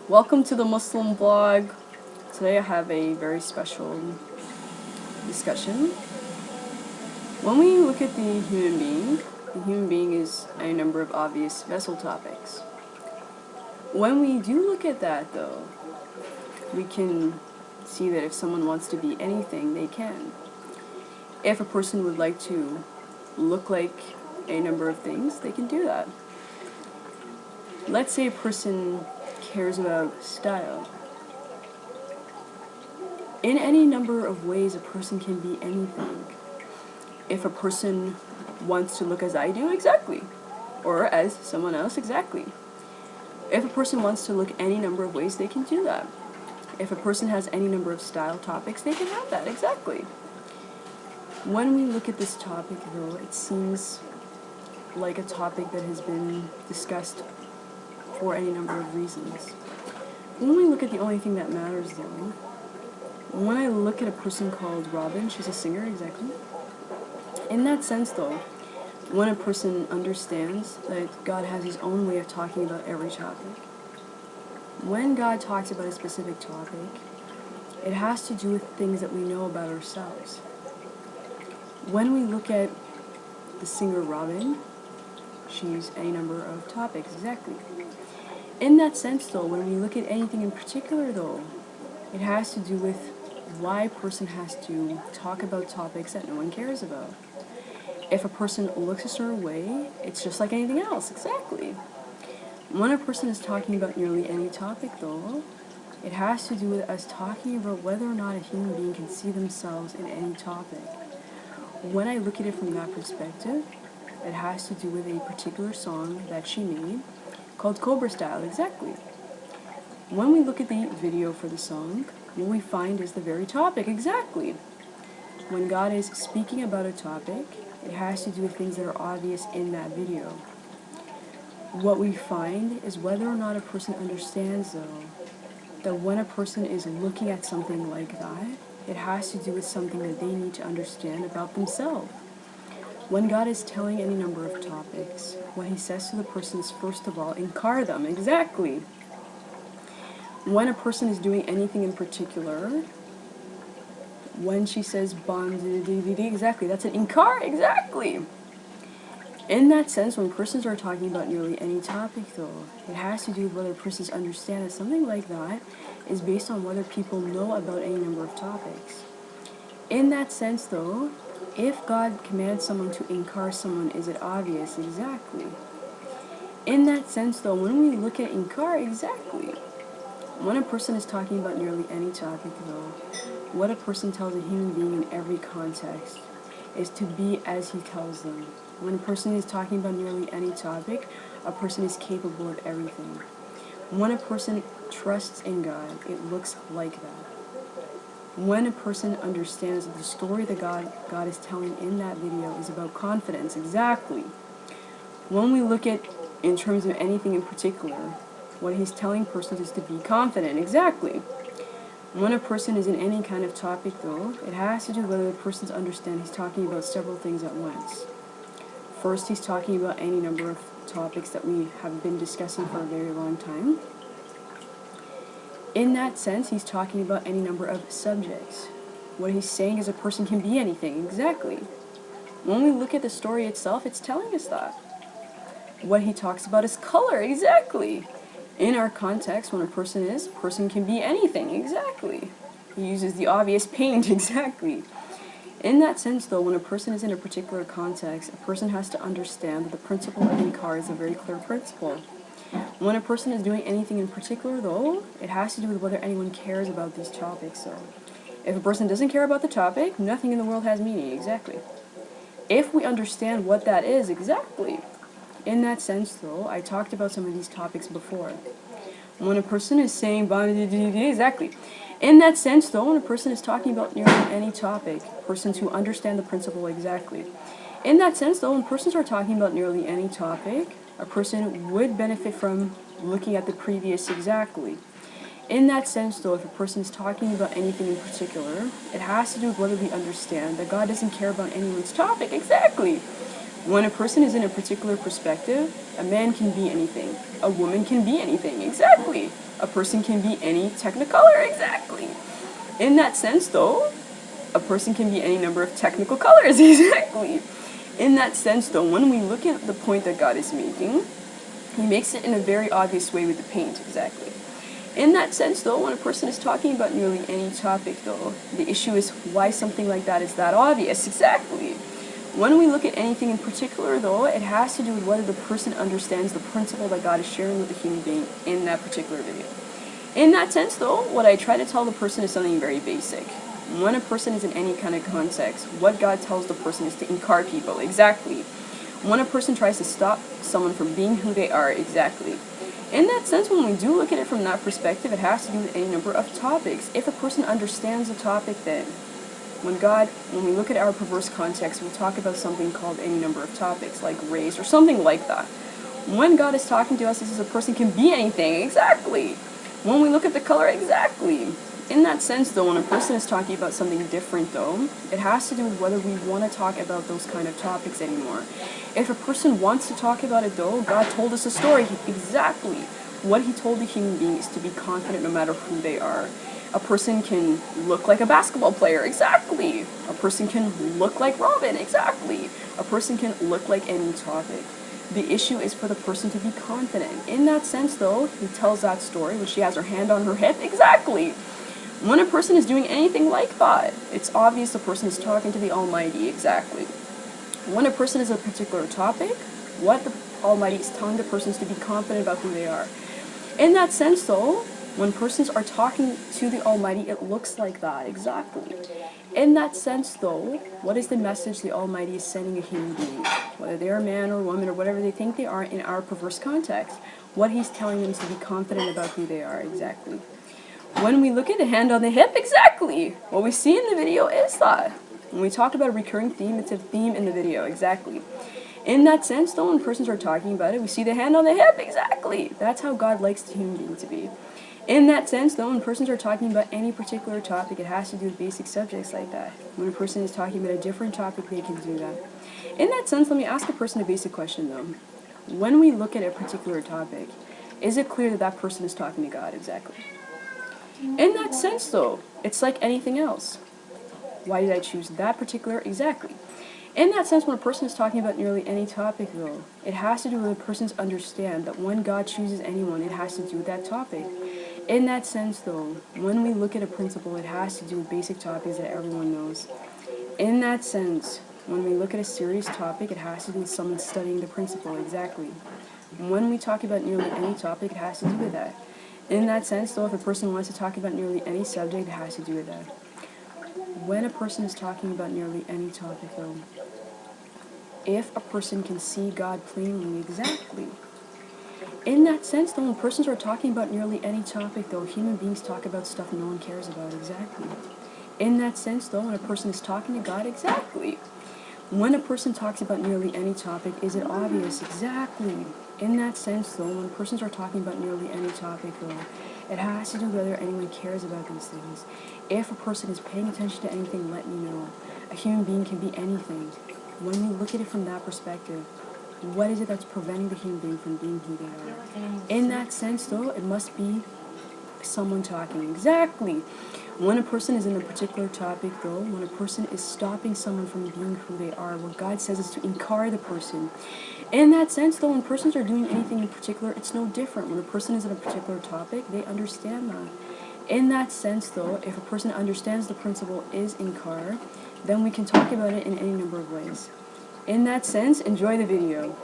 Welcome to the Muslim Vlog. Today I have a very special discussion. When we look at the human being is a number of obvious vessel topics. When we do look at that though, we can see that if someone wants to be anything, they can. If a person would like to look like a number of things, they can do that. Let's say a person cares about style. In any number of ways, a person can be anything. If a person wants to look as I do, exactly. Or as someone else, exactly. If a person wants to look any number of ways, they can do that. If a person has any number of style topics, they can have that, exactly. When we look at this topic, though, it seems like a topic that has been discussed for any number of reasons. When we look at the only thing that matters, though, when I look at a person called Robin, she's a singer, exactly. In that sense, though, when a person understands that God has his own way of talking about every topic, when God talks about a specific topic, it has to do with things that we know about ourselves. When we look at the singer Robin, she's any number of topics, exactly. In that sense, though, when we look at anything in particular, though, it has to do with why a person has to talk about topics that no one cares about. If a person looks a certain way, it's just like anything else, exactly. When a person is talking about nearly any topic, though, it has to do with us talking about whether or not a human being can see themselves in any topic. When I look at it from that perspective, it has to do with a particular song that she made called Cobra Style, exactly. When we look at the video for the song, what we find is the very topic, exactly. When God is speaking about a topic, it has to do with things that are obvious in that video. What we find is whether or not a person understands, though, that when a person is looking at something like that, it has to do with something that they need to understand about themselves. When God is telling any number of topics, what he says to the person is, first of all, inkar them, exactly. When a person is doing anything in particular, when she says exactly, that's an inkar, exactly. In that sense, when persons are talking about nearly any topic, though, it has to do with whether persons understand that something like that is based on whether people know about any number of topics. In that sense, though, if God commands someone to inkar someone, is it obvious? Exactly. In that sense, though, when we look at inkar, exactly. When a person is talking about nearly any topic, though, what a person tells a human being in every context is to be as he tells them. When a person is talking about nearly any topic, a person is capable of everything. When a person trusts in God, it looks like that. When a person understands that the story that God is telling in that video is about confidence, exactly. When we look at, in terms of anything in particular, what he's telling persons is to be confident, exactly. When a person is in any kind of topic, though, it has to do with whether the persons understand he's talking about several things at once. First, he's talking about any number of topics that we have been discussing for a very long time. In that sense, he's talking about any number of subjects. What he's saying is a person can be anything, exactly. When we look at the story itself, it's telling us that. What he talks about is color, exactly. In our context, when a person can be anything, exactly. He uses the obvious paint, exactly. In that sense, though, when a person is in a particular context, a person has to understand that the principle of inkar is a very clear principle. When a person is doing anything in particular, though, it has to do with whether anyone cares about these topics. So, if a person doesn't care about the topic, nothing in the world has meaning, exactly. If we understand what that is, exactly. In that sense, though, I talked about some of these topics before. When a person is saying, exactly. In that sense, though, when a person is talking about nearly any topic, persons who understand the principle exactly. In that sense, though, when persons are talking about nearly any topic, a person would benefit from looking at the previous exactly. In that sense, though, if a person is talking about anything in particular, it has to do with whether we understand that God doesn't care about anyone's topic, exactly. When a person is in a particular perspective, a man can be anything. A woman can be anything, exactly. A person can be any technicolor, exactly. In that sense, though, a person can be any number of technical colors, exactly. In that sense, though, when we look at the point that God is making, he makes it in a very obvious way with the paint, exactly. In that sense, though, when a person is talking about nearly any topic, though, the issue is why something like that is that obvious, exactly. When we look at anything in particular, though, it has to do with whether the person understands the principle that God is sharing with the human being in that particular video. In that sense, though, what I try to tell the person is something very basic. When a person is in any kind of context, what God tells the person is to inkar people, exactly. When a person tries to stop someone from being who they are, exactly. In that sense, when we do look at it from that perspective, it has to do with any number of topics. If a person understands the topic, then when we look at our perverse context, we'll talk about something called any number of topics, like race or something like that. When God is talking to us, he says a person can be anything, exactly. When we look at the color, exactly. In that sense, though, when a person is talking about something different, though, it has to do with whether we want to talk about those kind of topics anymore. If a person wants to talk about it, though, God told us a story, exactly. What he told the human being is to be confident no matter who they are. A person can look like a basketball player, exactly. A person can look like Robin, exactly. A person can look like any topic. The issue is for the person to be confident. In that sense, though, he tells that story when she has her hand on her hip, exactly. When a person is doing anything like that, it's obvious the person is talking to the Almighty, exactly. When a person is a particular topic, what the Almighty is telling the person is to be confident about who they are. In that sense, though, when persons are talking to the Almighty, it looks like that, exactly. In that sense, though, what is the message the Almighty is sending a human being? Whether they are a man or woman or whatever they think they are in our perverse context, what he's telling them is to be confident about who they are, exactly. When we look at a hand on the hip, exactly. What we see in the video is that. When we talk about a recurring theme, it's a theme in the video, exactly. In that sense, though, when persons are talking about it, we see the hand on the hip, exactly. That's how God likes the human being to be. In that sense, though, when persons are talking about any particular topic, it has to do with basic subjects like that. When a person is talking about a different topic, they can do that. In that sense, let me ask a person a basic question, though. When we look at a particular topic, is it clear that that person is talking to God, exactly? In that sense, though, it's like anything else. Why did I choose that particular? Exactly. In that sense, when a person is talking about nearly any topic, though, it has to do with the person's understand that when God chooses anyone, it has to do with that topic. In that sense, though, when we look at a principle, it has to do with basic topics that everyone knows. In that sense, when we look at a serious topic, it has to do with someone studying the principle, exactly. When we talk about nearly any topic, it has to do with that. In that sense, though, if a person wants to talk about nearly any subject, it has to do with that. When a person is talking about nearly any topic, though, if a person can see God plainly, exactly. In that sense, though, when persons are talking about nearly any topic, though, human beings talk about stuff no one cares about, exactly. In that sense, though, when a person is talking to God, exactly. When a person talks about nearly any topic, is it obvious? Exactly. In that sense, though, when persons are talking about nearly any topic, though, it has to do with whether anyone cares about these things. If a person is paying attention to anything, let me know. A human being can be anything. When we look at it from that perspective, what is it that's preventing the human being from being who they are? In that sense, though, it must be someone talking. Exactly. When a person is in a particular topic, though, when a person is stopping someone from being who they are, what God says is to inkar the person. In that sense, though, when persons are doing anything in particular, it's no different. When a person is in a particular topic, they understand that. In that sense, though, if a person understands the principle is inkar, then we can talk about it in any number of ways. In that sense, enjoy the video.